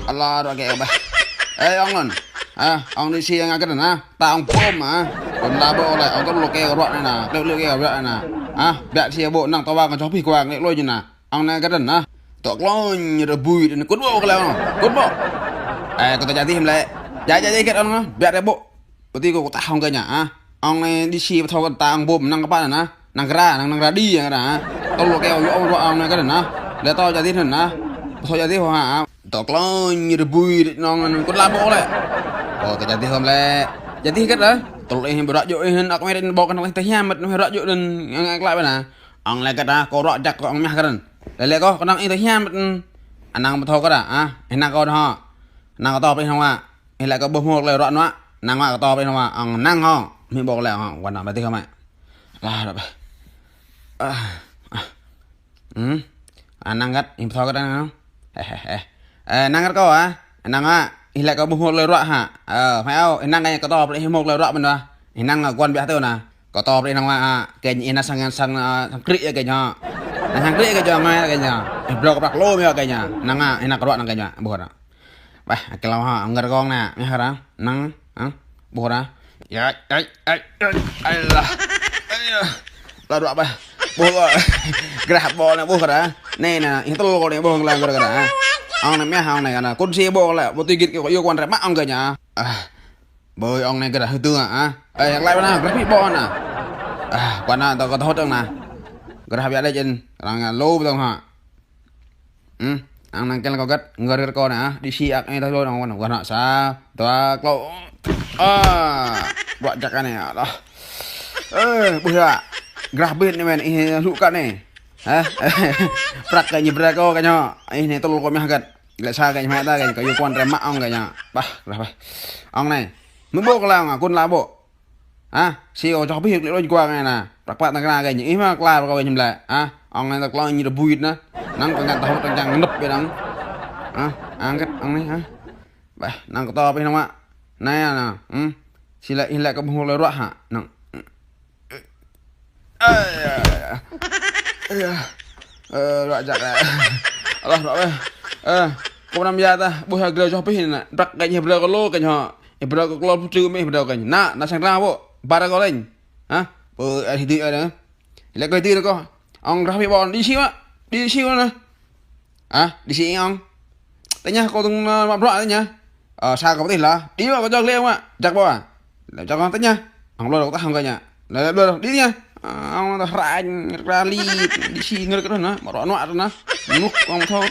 Allah rồi kìa bà. Ê ông lần. Ông đi xe ngay cái này nè. Ta ông phôm mà. Còn là bộ lại ông có lô kèo rọn này nè. Lêu kèo rọn này nè. Bẹt xe bộ năng tao vào còn chó phì quàng lại lôi như nè. Ông này cái đần á. Tọt lôi như là bùi thì cút bộ cái leo. Cút bộ. Còn tao trả thêm lại. Trả cái ông á. Bẹt cái bộ. Bộ tí cô ta không cơ nhá. Ông này đi xe thâu con ta ông bồm năng các bạn nè. Năng ra đi cái nè. Tao lô kèo ông rọn ông này cái đần á. Để tao trả thêm hình nè. Thôi trả thêm hả? Tọt lôi như là bùi nó cút la bộ lại. Tao trả thêm lại. Trả thêm cái đó. Tụi em berok jo hen aku main bawa kan teh nyamet berok jo dan nglak bana ang lekat ko rok jak ko ang mah kan lele ko kanang teh nyamet anang betho ka da enak ko ho nang to pe hong lele ko boh mok le rok no nang ma to pe hong ang nang ho mi bok le ho wan ba ti ka mai lah da anang gat im betho ka da nang gat ko nang ilek ko boh le rok phải không năng cái toไปหมกเลยรอบมันวะnăng là quan bẻ tao nè có toไปnăng mà cái gì nó sang kri cái nhỏ sang kri cái nhỏ cái nhỏ blok blok lo mi cái nhỏ năng enak rok năng cái nhỏ buat bah cái lau ha ngar gong nè mi hara năng buat ya Allah la rok bah buat grab bol nè buat nè nè itu lo nè buat lah gara-gara ông này mẹ hàng này là con xe bộ lại bộ ticket kiểu yêu quan rẻ mắt ông cả nhà bơi ông này cái là hơi tương lại bên nào rất bị bon quan nào tao có thốt không nè cái là đây trên là lô bên hả ông này cái là có cất người cái con nè đi xe này thôi thôi nào quan họ sao tao cậu đoạn chặt cái này đó bây giờ grab bên này mày lũ cái này prak cái nhịp ra cái nhỏ này tôi có mấy gần lại xa cái mẹ ta cái yêu quan rẻ mắt ông cái nhà bah ông này mới bộ làm con lá bộ siêu cho biết liệu qua này nè đặc biệt là cái những mà qua coi nhầm lại ông này là lo như là bùi nữa nắng còn ngàn tàu đang chẳng nấp cái nắng ăn cái ông này vậy nắng có to bên không ạ này nè xin lại có một lời rõ hả nắng loại chặt này rồi cô nam gia ta bôi hạt cho biết nè đặc cái gì bơ có lô cái nhỏ bơ có lô chưa mấy bơ cái na sang ra bộ ba ra có lên bơ thì đi nữa lại cái tí nữa co ông ra bị bọn đi siêu nè đi siêu ông đấy nhá cô tung bắp loại đấy nhá sao có thể là đi vào có cho leo ạ chắc bao để cho con tới nhá ông lôi đầu ta không coi nhá lại đi nhá ông ra li đi siêu người cái đó nữa bỏ nọ nữa nút con thôi